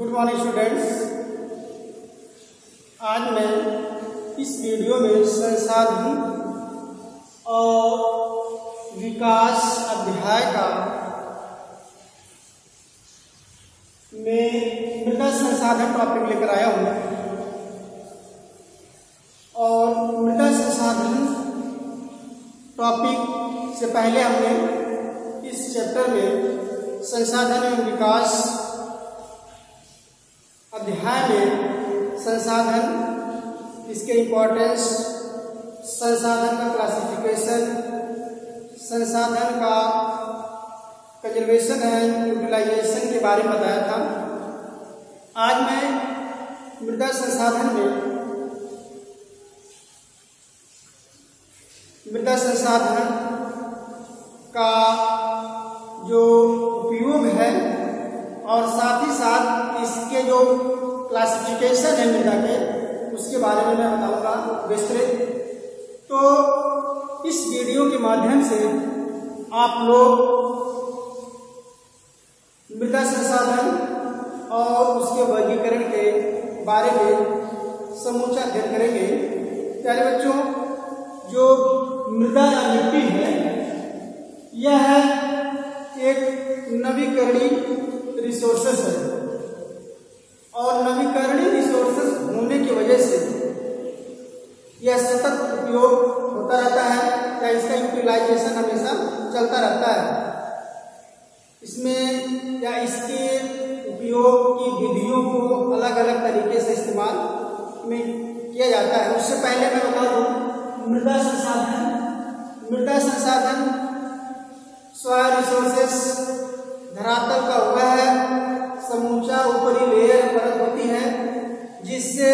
Good morning students. आज मैं इस वीडियो में संसाधन और विकास अध्याय का मैं मृदा संसाधन टॉपिक लेकर आया हूँ। और मृदा संसाधन टॉपिक से पहले हमने इस चैप्टर में संसाधन एवं विकास अध्याय में संसाधन, इसके इम्पोर्टेंस, संसाधन का क्लासिफिकेशन, संसाधन का कंजर्वेशन एंड यूटिलाइजेशन के बारे में बताया था। आज मैं मृदा संसाधन में मृदा संसाधन का जो उपयोग है और साथ ही साथ इसके जो क्लासिफिकेशन है मृदा के, उसके बारे में मैं बताऊंगा विस्तृत। तो इस वीडियो के माध्यम से आप लोग मृदा संसाधन और उसके वर्गीकरण के बारे में समूचा अध्ययन करेंगे। प्यारे बच्चों, जो मृदा या मिट्टी है, यह एक नवीकरणीय रिसोर्सेस है और नवीकरणीय रिसोर्सेस होने की वजह से यह सतत उपयोग होता रहता है या इसका यूटिलाइजेशन हमेशा चलता रहता है। इसमें या इसके उपयोग की विधियों को अलग अलग तरीके से इस्तेमाल में किया जाता है। उससे पहले मैं बता दूं, मृदा संसाधन सॉइल रिसोर्सेस धरातल का वह समूचा ऊपरी लेयर परत होती है जिससे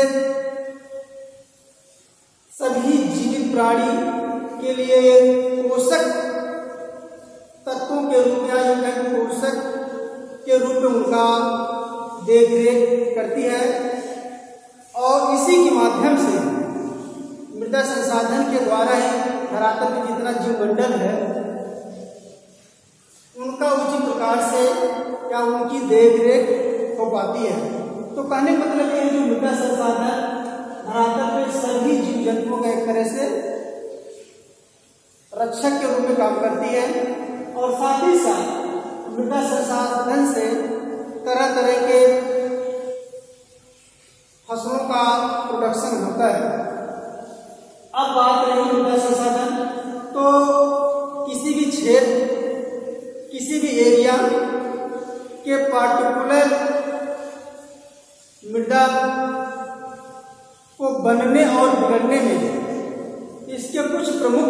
सभी जीवित प्राणी के लिए पोषक तत्वों के रूप में पोषक के रूप में उनका देखरेख करती है। और इसी के माध्यम से मृदा संसाधन के द्वारा ही धरातल में जितना जीवमंडल है उनका उचित प्रकार से या उनकी देखरेख हो पाती है। तो कहने का मतलब ये है, जो मृदा संसाधन धरातल में सभी जीव जंतुओं का एक तरह से रक्षक के रूप में काम करती है। और साथ ही साथ मृदा संसाधन से तरह तरह के फसलों का प्रोडक्शन होता है। अब बात रही मृदा संसाधन, तो किसी भी क्षेत्र, किसी भी एरिया के पार्टिकुलर मृदा को बनने और बिगड़ने में इसके कुछ प्रमुख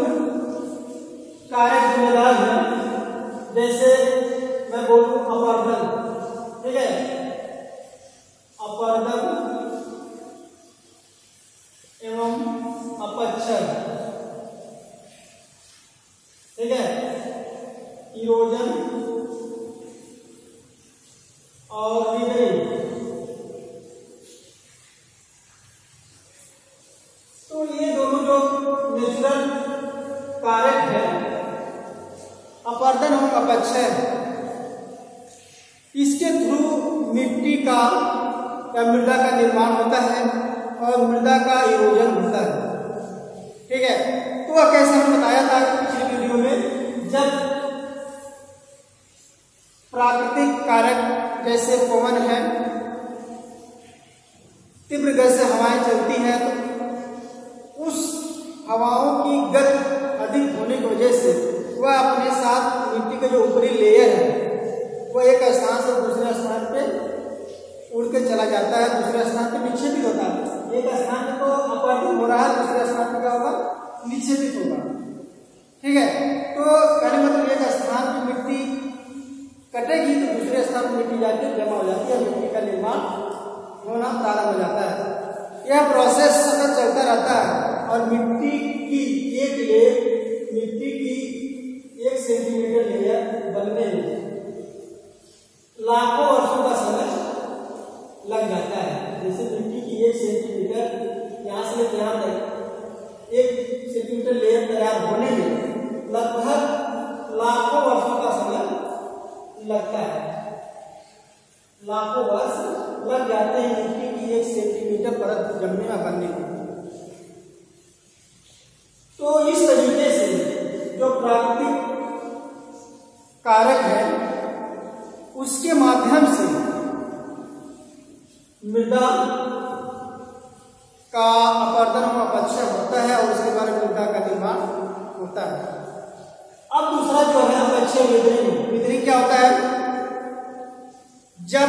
कारक जिम्मेदार हैं। जैसे मैं बोलूं अपर्दन, ठीक है, अपर्दन एवं अपक्षय, ठीक है, इरोजन और विदरिंग। तो ये दोनों जो नेचुरल कारक है, अपर्दन और अपक्षय, इसके थ्रू मिट्टी का या मृदा का निर्माण होता है और मृदा का इरोजन होता है, ठीक है। तो वह कैसे हम बताया था पिछले वीडियो में, जब प्राकृतिक कारक जैसे पवन है, तीव्र गति से हवाएं चलती हैं, तो उस हवाओं की गति अधिक होने की वजह से वह अपने साथ मिट्टी का जो ऊपरी लेयर है वह एक स्थान से दूसरे स्थान पे उड़ के चला जाता है, दूसरे स्थान पे निक्षेपित होता है। एक स्थान पे तो अपवर्तित हो रहा है, दूसरे स्थान पे क्या होगा, निक्षेपित होगा, ठीक है। तो कहने मतलब एक स्थान पे मिट्टी कटेगी तो दूसरे स्थान पर मिट्टी जाके जमा हो जाती है, मिट्टी का निर्माण होना प्रारंभ हो जाता है। यह प्रोसेस सतत चलता रहता है और मिट्टी की एक सेंटीमीटर लेयर बनने में लाखों वर्षों का समय लग जाता है। जैसे मिट्टी की 1 सेंटीमीटर यहाँ से यहाँ तक 1 सेंटीमीटर लेयर तैयार होने में लगभग लाखों वर्षों का समय लगता है, लाखों वर्ष लग जाते हैं मिट्टी की 1 सेंटीमीटर परत जमने में बनने में। तो इस तरीके से जो प्राकृतिक कारक है उसके माध्यम से मृदा का अपरदन और अपक्षय होता है और उसके द्वारा मृदा का निर्माण होता है। अब दूसरा जो है अपक्षय विदरिंग। विदरिंग क्या होता है? जब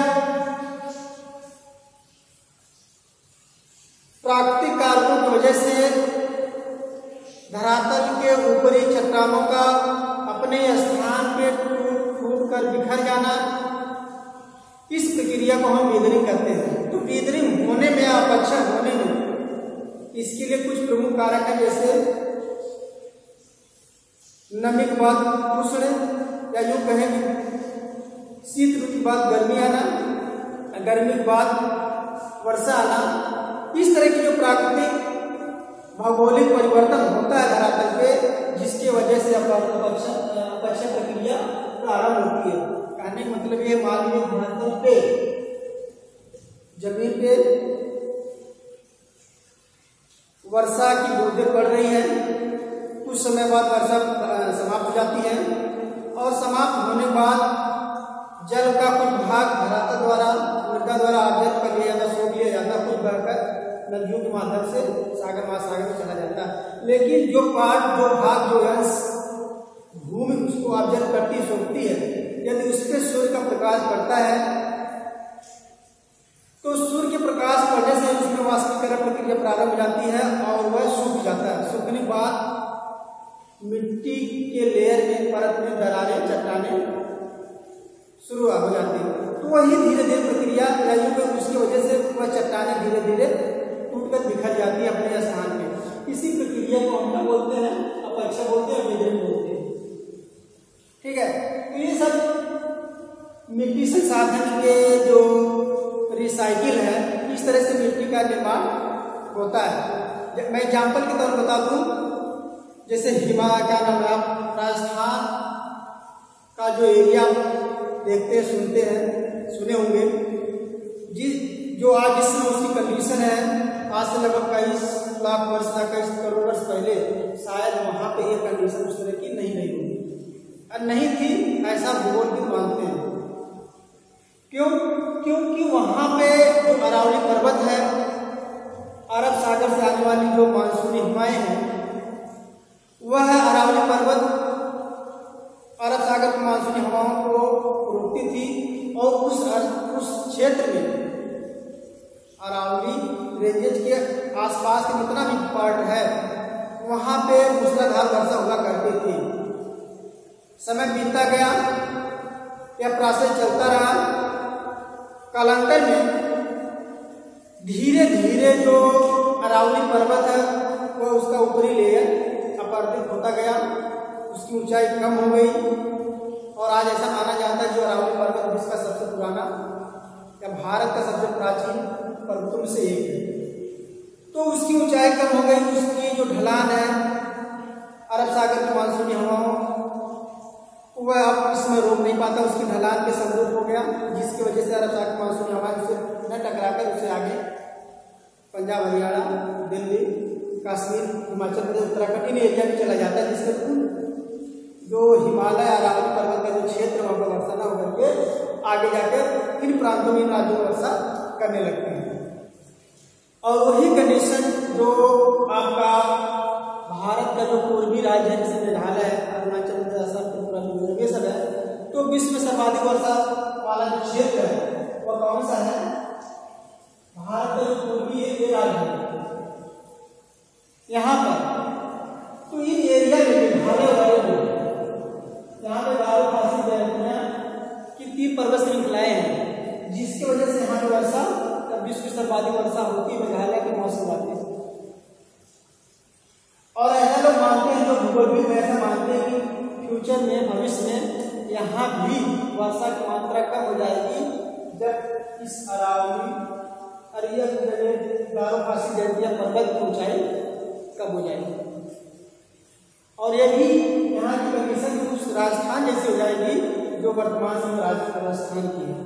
प्राकृतिक कारकों की वजह से धरातल के ऊपरी चट्टानों का अपने स्थान पे टूट कर बिखर जाना, इस प्रक्रिया को हम विदरिंग कहते हैं। तो विदरिंग होने में या अपक्षय होने में इसके लिए कुछ प्रमुख कारक है, जैसे नमी के बाद उष्ण, या यूं कहें शीत ऋतु के बाद गर्मी आना, गर्मी के बाद वर्षा आना। इस तरह की जो प्राकृतिक भौगोलिक परिवर्तन होता है धरातल पे, जिसकी वजह से अपक्षय प्रक्रिया प्रारंभ होती है। कहने का मतलब ये मान लीजिए धरातल पे जमीन पे वर्षा की बूंदें पड़ रही है, कुछ समय बाद वर्षा समाप्त हो जाती है और समाप्त होने के बाद जल का कुछ भाग धरातल द्वारा मृदा द्वारा आर्जित कर लिया जाता, सोख लिया जाता, कुछ बहकर नदियों के माध्यम से सागर महासागर में चला जाता है। लेकिन जो भाग जो अंश भूमि उसको आर्जित करती सोखती है, यदि उस पर सूर्य का प्रकाश पड़ता है तो सूर्य के प्रकाश पड़ने से उसमें वाष्पीकरण प्रक्रिया प्रारंभ हो जाती है और वह सूख जाता है। सूखने के बाद मिट्टी के लेयर में परत में दरारें चट्टानें शुरू हो जाती है। तो वही धीरे धीरे प्रक्रिया उसकी वजह से वह चट्टानें धीरे धीरे टूटकर बिखर जाती है अपने स्थान पे। इसी प्रक्रिया को हम क्या बोलते हैं? अपक्षय बोलते हैं, विदरिंग बोलते हैं। ठीक है, तो ये सब मिट्टी संसाधन के जो रिसाइकिल है, इस तरह से मिट्टी का निर्माण होता है। मैं एग्जाम्पल के तौर पर बता दूं, जैसे क्या नाम है, आप राजस्थान का जो एरिया देखते हैं, सुने होंगे, जो आज जिस समय उसकी कंडीशन है, आज से लगभग 23 लाख वर्ष या 23 करोड़ वर्ष पहले शायद वहां पे ये कंडीशन उस तरह की नहीं होगी, और नहीं थी ऐसा भूगोलविद मानते हैं। क्यों? क्योंकि वहां पे जो अरावली पर्वत है, अरब सागर से आने वाली जो मानसूनी हवाएं हैं, वह अरावली पर्वत अरब सागर की मानसूनी हवाओं को रोकती थी और उस क्षेत्र में अरावली रेंजेज के आसपास के जितना भी पार्ट है वहां पे मूसलाधार वर्षा हुआ करती थी। समय बीतता गया, यह प्रोसेस चलता रहा। कालांतर में धीरे धीरे जो अरावली पर्वत है वह उसका ऊपरी लेयर अपरदित होता गया, उसकी ऊंचाई कम हो गई और आज ऐसा माना जाता है जो अरावली पर्वत विश्व का सबसे पुराना या भारत का सबसे प्राचीन पर्वतों में से एक है। तो उसकी ऊंचाई कम हो गई, उसकी जो ढलान है अरब सागर की मानसूनी हवाओं वह अब इसमें रोक नहीं पाता, उसकी ढलान के समरूप हो गया, जिसकी वजह से अरब सागर की मानसूनी हवा उसे न टकराकर उसे आगे पंजाब, हरियाणा, दिल्ली, कश्मीर, हिमाचल प्रदेश, उत्तराखंड इन एरिया में चला जाता है, जिससे जो हिमालय अरावली पर्वत का जो क्षेत्र वहां पर वर्षा न होकर के आगे जाकर इन प्रांतों में, इन राज्यों में वर्षा करने लगते हैं। और वही कंडीशन जो आपका भारत का जो पूर्वी राज्य है, जैसे मेघालय है, अरुणाचल प्रदेश, असम, त्रिपुरा, ये सब है, तो विश्व में सर्वाधिक वर्षा वाला जो क्षेत्र है वह कौन सा है? भारत का जो पूर्वी ये राज्य है यहाँ पर। तो इन एरिया में मेघालय वाले लोग यहाँ पे गारो खासी जयंतियां की 3 पर्वत श्रृंखलाएं हैं, जिसकी वजह से यहाँ की वर्षा जब विश्व की सर्वाधिक वर्षा होती है मेघालय के मौसम वाले। और ऐसा लोग मानते हैं, जो भूगोलविद ऐसा मानते हैं कि फ्यूचर में, भविष्य में यहाँ भी वर्षा की मात्रा कम हो जाएगी जब इस अरावली गारो खासी जयंतियां पर्वत की ऊंचाई कम हो जाएगी और ये भी यहाँ की कंडीशन उस राजस्थान जैसी हो जाएगी जो वर्तमान में राजस्थान की है।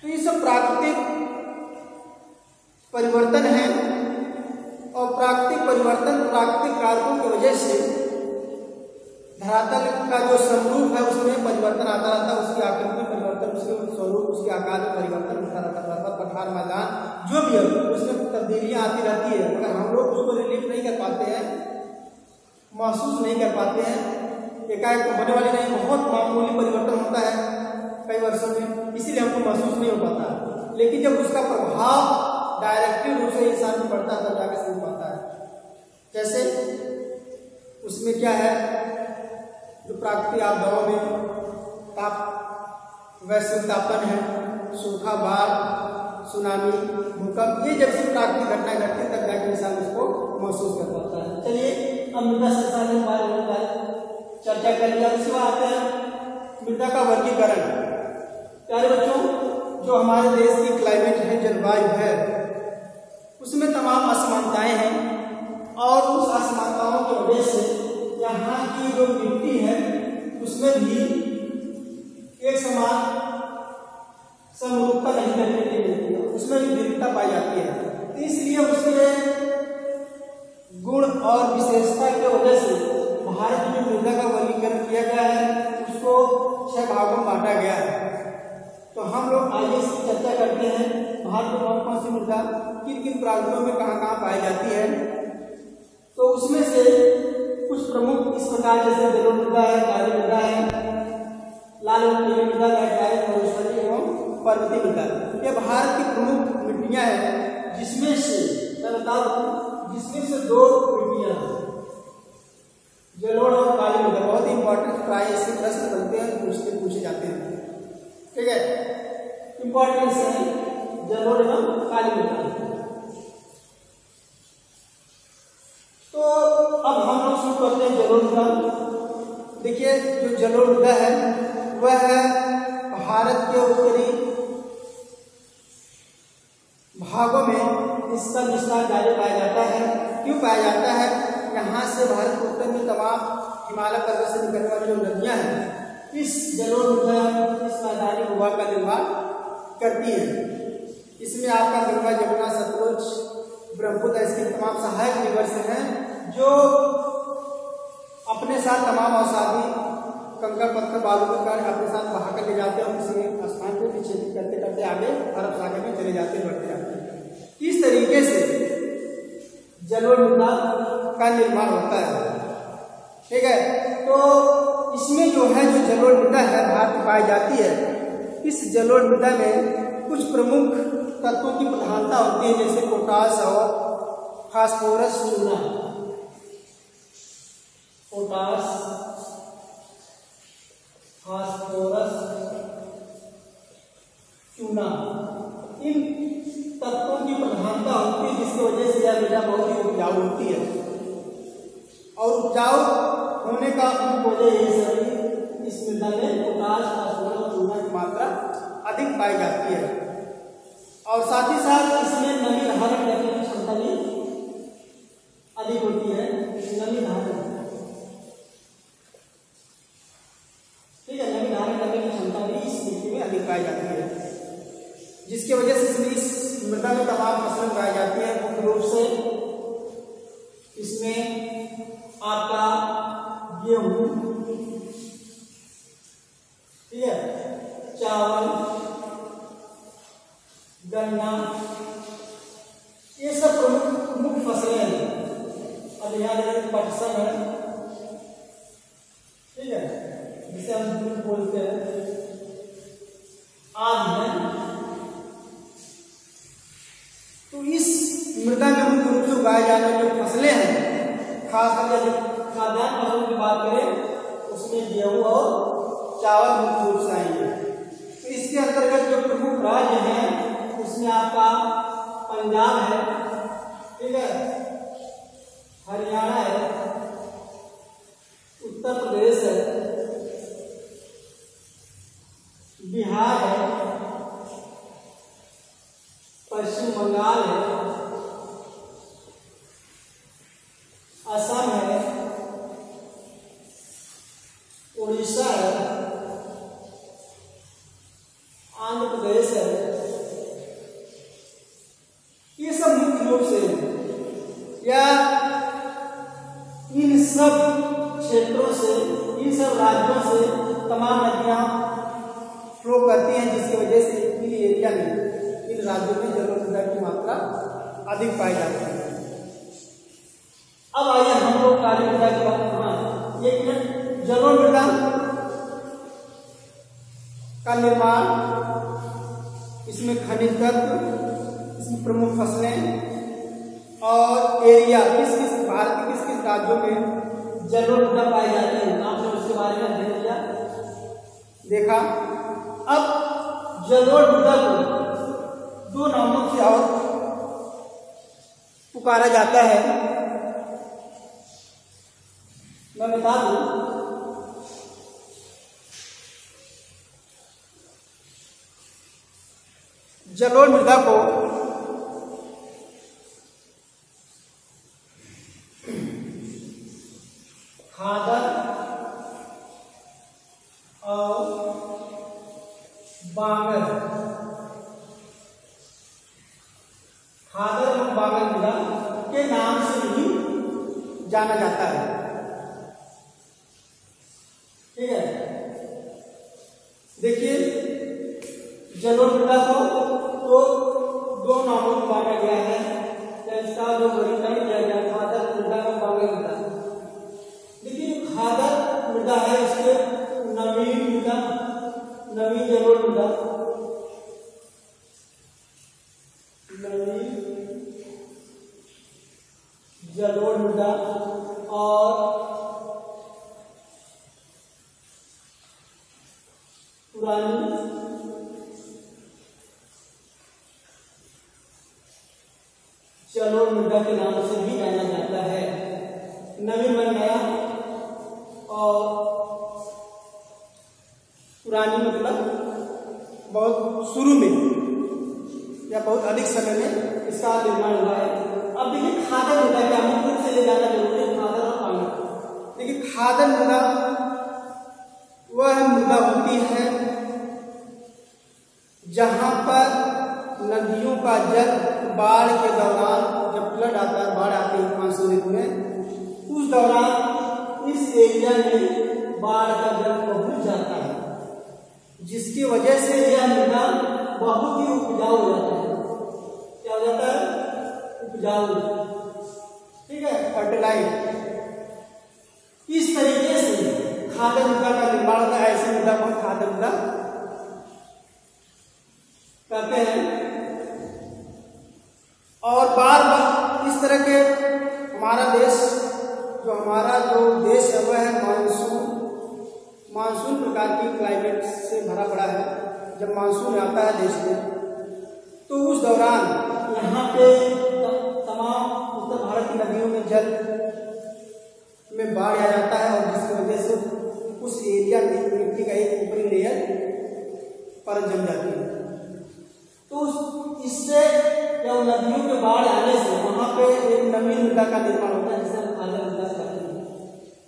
तो ये सब प्राकृतिक परिवर्तन है और प्राकृतिक परिवर्तन प्राकृतिक कारकों की वजह से धरातल का जो स्वरूप है उसमें परिवर्तन आता रहता है, उसकी आकृति में परिवर्तन, उसके स्वरूप, उसके आकार में परिवर्तन होता रहता है। पठार मैदान जो भी है उसमें तब्दीलियां आती रहती है, मगर हम लोग उसको रिलीफ नहीं कर पाते हैं, महसूस नहीं कर पाते हैं। एकाएक तो होने वाले नहीं, बहुत मामूली परिवर्तन होता है कई वर्षों में, इसीलिए हमको महसूस नहीं हो पाता। लेकिन जब उसका प्रभाव डायरेक्टली रूप से इंसान में पड़ता है तब जाकर समझ पाता है। जैसे उसमें क्या है, जो प्राकृतिक आपदाओं में वैश्विक तापन है, सूखा, बाढ़, सुनामी, भूकंप, ये जब से प्राकृतिक घटनाएं घटती तब जाकर इंसान उसको महसूस कर पाता है। चलिए अब मृदा संसाधन के बारे में चर्चा कर लिया। उसके बाद आते हैं मृदा का वर्गीकरण। प्यारे बच्चों, जो हमारे देश की क्लाइमेट है, जलवायु है, उसमें तमाम असमानताएं हैं और उस असमानताओं की वजह से यहाँ की जो मिट्टी है उसमें भी एक समान समरूपता नहीं करने के लिए मिलती है, उसमें भी भिन्नता पाई जाती है। इसलिए उसके गुण और विशेषता की वजह से भारत में मृदा का वर्गीकरण किया गया है, उसको 6 भागों में बांटा गया है। तो हम लोग आइए इसकी चर्चा करते हैं, भारत में कौन कौन सी मृदा किन किन प्रांतों में कहाँ कहाँ पाई जाती है। तो उसमें से कुछ प्रमुख इस प्रकार, जैसे जलोढ़ मृदा है, काली मृदा है, लाल एवं पीली मृदा, लैटराइट, मरुस्थलीय एवं पर्वतीय मृदा। ये भारत की प्रमुख मिट्टियां हैं, जिसमें से मैं बता दूं, जिसमें से 2 मिट्टियां हैं, जलोढ़ और काली मृदा। बहुत ही इंपॉर्टेंट प्राय ऐसे प्रश्न बनते हैं, पूछे जाते हैं, ठीक है। इंपॉर्टेंस है जलोढ़ एवं काली मृदा। तो अब हम लोग शुरू करते हैं जलोढ़ मृदा। देखिए, जो जलोढ़ मृदा है वह है भारत के उत्तरी भागों में इसका विस्तार जारी पाया जाता है। क्यों पाया जाता है? यहाँ से भारत के उत्तर में तमाम हिमालय पर्वत से निकलने वाली जो नदियां हैं, इस जलोढ़ मृदा, इस मैदानी भूभाग का निर्माण करती है। इसमें आपका गंगा, जमुना, सतलुज, ब्रह्मपुत्र, इसके तमाम सहायक रिवर्स हैं, जो अपने साथ तमाम औषधि, कंकड़ पत्थर, बालू के कारण अपने साथ बहा कर ले जाते हैं और किसी स्थान को पीछे करते करते आगे अरब सागर में चले जाते हैं, बढ़ते जाते हैं। इस तरीके से जलोढ़ मृदा का निर्माण होता है, ठीक है। तो इसमें जो है, जो जलोढ़ मृदा है भारत में पाई जाती है, इस जलोढ़ मृदा में कुछ प्रमुख तत्वों की प्रधानता होती है, जैसे पोटास और फास्फोरस, चूना। पोटास, फास्फोरस, चूना, इन तत्वों की प्रधानता होती है, जिसकी वजह से यह मृदा बहुत ही उपजाऊ होती है। और उपजाऊ होने का वजह ये सभी, इस मृदा में पोटास, फास्फोरस और चूना की मात्रा अधिक पाई जाती है। और साथ ही साथ इसमें नमी धारण करने की क्षमता भी अधिक होती है। नमी धारण, ठीक है, नमी धारण करने की क्षमता भी इस मिट्टी में अधिक पाई जाती है, जिसकी वजह से इस मृदा में तमाम फसलें उगाई जाती है। मुख्य रूप से इसमें आपका गेहूं, ठीक है, चावल, गन्ना, ये सब प्रमुख मुख्य फसलें हैं। अब यहाँ पटसन है, ठीक है, जिसे हम दूध बोलते हैं, आम है। तो इस मृदा में मुख्य रूप से उगाए जाने वाली जो फसलें हैं, खासकर जब खाद्यान्न फसलों की बात करें उसमें गेहूं और चावल मुख्य रूप से आएंगे। तो इसके अंतर्गत जो प्रमुख राज्य हैं उसमें आपका पंजाब है, ठीक है, हरियाणा है, उत्तर प्रदेश है, बिहार है, पश्चिम बंगाल है, असम है, उड़ीसा है, आंध्र प्रदेश है, राज्यों से तमाम नदियां फ्लो करती हैं, जिसकी वजह से इन एरिया में, इन राज्यों में जलोढ़ मृदा की मात्रा अधिक पाई जाती है। अब आइए हम लोग काली मृदा की बात, एक मिनट, जलोढ़ मृदा का निर्माण, इसमें खनिज तत्व, इसमें प्रमुख फसलें और एरिया, किस किस भारत के किस किस राज्यों में जलोढ़ मृदा पाई जाती है, आपने उसके बारे में अध्ययन किया, देखा। अब जलोढ़ मृदा को दो नामों से और पुकारा जाता है। मैं बता दूं, जलोढ़ मृदा को खादर और बांगर, खादर और बांगर मृदा के नाम से भी जाना जाता है। ठीक है, देखिए जलोढ़ मृदा को तो दो नामों में बांटा गया है, इसका जो वर्गीकरण किया गया खादर मृदा और बांगर मृदा। लेकिन खादर मृदा है, इसके नवीन मृदा, नवीन जलोढ़ मृदा, नवीन जलोढ़ मृदा और पुरानी जलोढ़ मृदा के नाम से भी जाना जाता है। नवीन बन गया और पुरानी मतलब बहुत शुरू में या बहुत अधिक समय में इसका निर्माण हुआ है। अब देखिए खादर मृदा क्या, मुख्य रूप से ये जाना जरूरी है, खादर और पानी। देखिए खादर मृदा वह मृदा होती है जहां पर नदियों का जल बाढ़ के दौरान, जब फ्लड आता है, बाढ़ आती है मानसून ऋतु में, उस दौरान इस एरिया में बाढ़ का जल पहुंच जाता है, जिसकी वजह से यह मृदा बहुत ही उपजाऊ हो जाता है। क्या हो जाता है? उपजाऊ, ठीक है, फर्टिलाइज। इस तरीके से खादर मृदा का निर्माण होता है। ऐसे मृदा को खादर मृदा कहते हैं। और बार बार इस तरह के हमारा देश है वह है मानसून प्रकार की क्लाइमेट से भरा पड़ा है। जब मानसून आता है देश में, तो उस दौरान यहाँ पे तमाम उत्तर भारत की नदियों में जल में बाढ़ आ जाता है, और जिसकी वजह से उस एरिया की मिट्टी का एक ऊपरी लेयर परत जम जाती है। तो इससे या नदियों के बाढ़ आने से वहां पे एक नवीन मृदा का निर्माण होता है, जिसे हम खादर मृदा कहते हैं।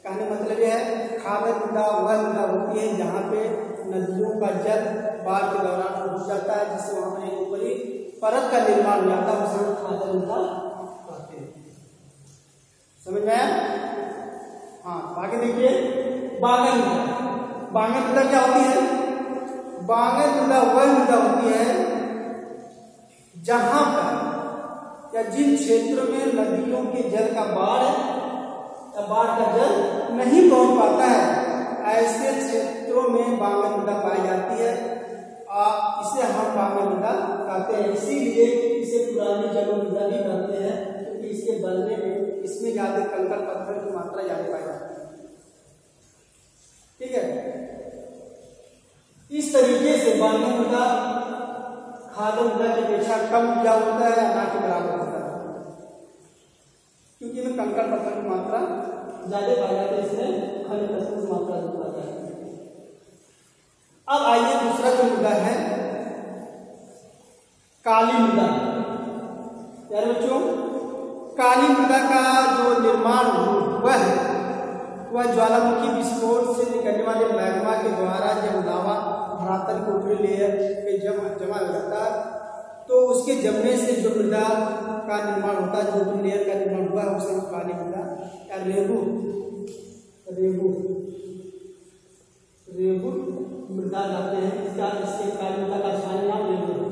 कहने मतलब यह है, खादर मृदा वह मृदा होती है जहाँ पे नदियों का जल बाढ़ के दौरान पहुंच जाता है, जिससे वहां पर एक ऊपरी परत का निर्माण हो जाता है, उसे हम खादर मृदा कहते हैं। समझ में आया? हाँ, आगे देखिए बांगर मृदा। बांगर मृदा क्या होती है? बांगर मृदा वह मृदा होती है जहां पर या जिन क्षेत्रों में नदियों के जल का बाढ़ का जल नहीं पहुंच पाता है, ऐसे क्षेत्रों में बांगर मृदा पाई जाती है। इसे हम बांगर मृदा कहते हैं। इसीलिए इसे पुरानी जलोढ़ मृदा भी कहते हैं, क्योंकि इसके बनने में इसमें ज्यादा कंकड़ पत्थर की मात्रा ज्यादा पाई जाती है। ठीक है, इस तरीके से बांगर मृदा खादर मृदा की अपेक्षा कम उपजाऊ होता है या ना के बराबर होता है, क्योंकि इसमें कंकड़ पत्थर की मात्रा ज्यादा पाई जाती है, इसमें खनिज तत्व की मात्रा ज्यादा पाई जाती है। अब आइए दूसरा जो मुद्दा है काली मृदा। यार बच्चों, काली मृदा का जो निर्माण वह ज्वालामुखी विस्फोट से निकलने वाले मैग्मा के द्वारा जब लावा धरातल के ऊपरी लेयर पे जमा हो जाता है, तो उसके जमने से जो मृदा का निर्माण होता है, जो ऊपरी लेयर का निर्माण हुआ है, उसे काली मृदा या रेगू मृदा कहते हैं। इसके काली मृदा का स्थानीय नाम रेणु है।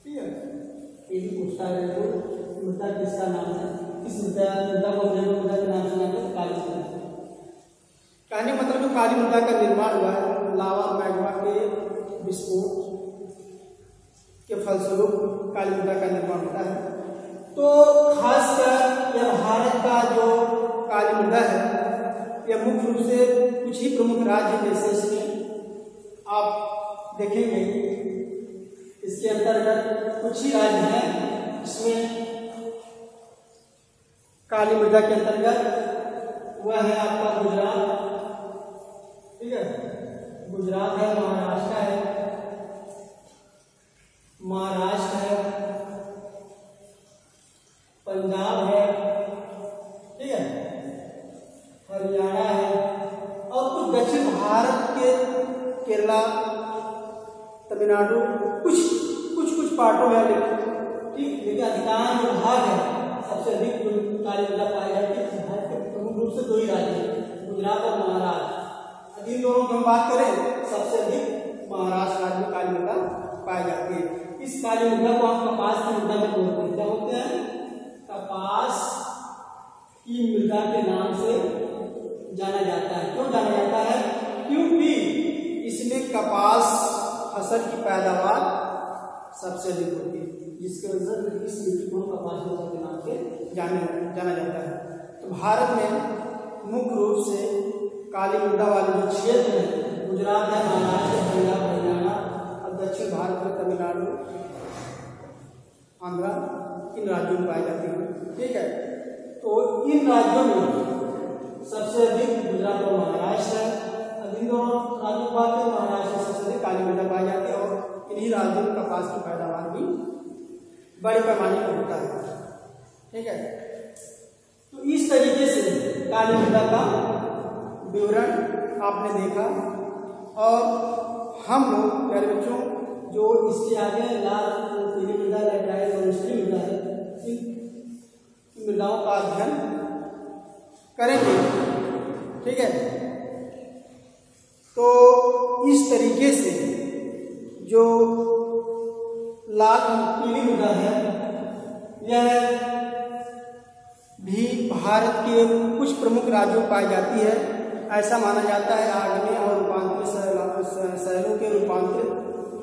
ठीक है, ये भी पूछता है रेणु मृदा किसका नाम है, किस मृदा को रेणु मृदा के नाम से जानते हैं, काली मृदा। कहने मतलब जो काली मृदा का निर्माण हुआ है लावा मैग्मा के विस्फोट के फलस्वरूप काली मृदा का निर्माण होता है। तो खासकर यह भारत का जो काली मृदा है यह मुख्य रूप से कुछ ही प्रमुख राज्य जैसे इसमें आप देखेंगे इसके अंतर्गत कुछ ही राज्य हैं इसमें काली मृदा के अंतर्गत। वह है आपका गुजरात, ठीक है, गुजरात है, महाराष्ट्र है, पंजाब है, ठीक है, हरियाणा है, और कुछ दक्षिण भारत के केरला, तमिलनाडु, कुछ पार्टों में, ठीक, लेकिन अधिकांश जो भाग है सबसे अधिक काली मृदा पाई जाती है भारत के प्रमुख रूप से दो ही राज्य हैं, गुजरात और महाराष्ट्र। इन दोनों की हम बात करें सबसे अधिक महाराष्ट्र राज्य में काली मृदा पाई जाती है। इस काली मृदा को हम कपास की मृदा में बोलते हैं। क्या बोलते हैं? कपास की मृदा के नाम से जाना जाता है। क्यों जाना जाता है? क्योंकि इसमें कपास फसल की पैदावार सबसे अधिक होती है, जिसकी वजह से इस मिट्टी को कपास मृदा के नाम से जाना जाता है। तो भारत में मुख्य रूप से काली मृदा वाले जो क्षेत्र हैं गुजरात है, महाराष्ट्र, पंजाब, हरियाणा और दक्षिण भारत में तमिलनाडु, आंध्रा, इन राज्यों में पाई जाती है। ठीक है, तो इन राज्यों में सबसे अधिक गुजरात और महाराष्ट्र है। इन दोनों राज्यों की बात करें, महाराष्ट्र सबसे अधिक काली मृदा पाई जाती है और इन्हीं राज्यों में कपास की पैदावार भी बड़े पैमाने पर होता है। ठीक है, तो इस तरीके से काली मृदा का विवरण आपने देखा। और हम लोग प्यारे बच्चों जो इसके आगे लाल पीली मृदा, लैटराइट और मिश्री मृदा है, इन मृदाओं का अध्ययन करेंगे। ठीक है, तो इस तरीके से जो लाल पीली मृदा है यह भी भारत के कुछ प्रमुख राज्यों में पाई जाती है। ऐसा माना जाता है आग्नेय और रूपांतरित शैलों के रूपांतरित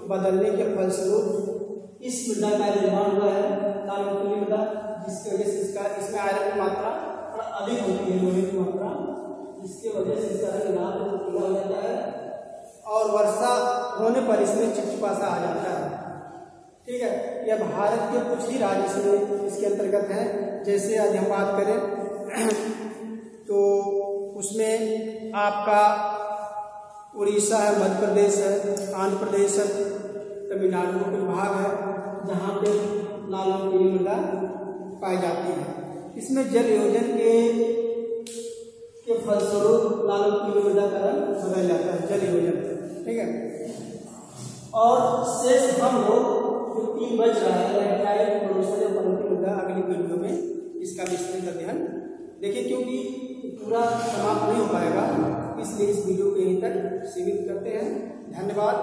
बदलने के फलस्वरूप इस मृदा का निर्माण हुआ है, लाल पीली मृदा, जिसकी वजह से इसमें आयरन की मात्रा अधिक होती है, लोहे की मात्रा, जिसकी वजह से इसका रंग लाल पीला हो जाता है और वर्षा होने पर इसमें चिपचिपा सा आ जाता है। ठीक है, यह भारत के कुछ ही राज्य से इसके अंतर्गत है। जैसे आज हम बात करें तो उसमें आपका उड़ीसा है, मध्य प्रदेश है, आंध्र प्रदेश है, तमिलनाडु का कुछ भाग है जहाँ पे लाल और पीली मृदा पाई जाती है। इसमें जल योजन के फलस्वरूप लाल और पीली मृदा का रंग बदल जाता है, जल योजन। ठीक है, और शेष हम लोग जो 3 बच रहा है लैटराइट, पोरोसिस और पर्वतीय मृदा, अगली वीडियो में इसका विस्तृत अध्ययन देखिए, क्योंकि पूरा समाप्त नहीं हो पाएगा, इसलिए इस वीडियो को यहीं तक सीमित करते हैं। धन्यवाद।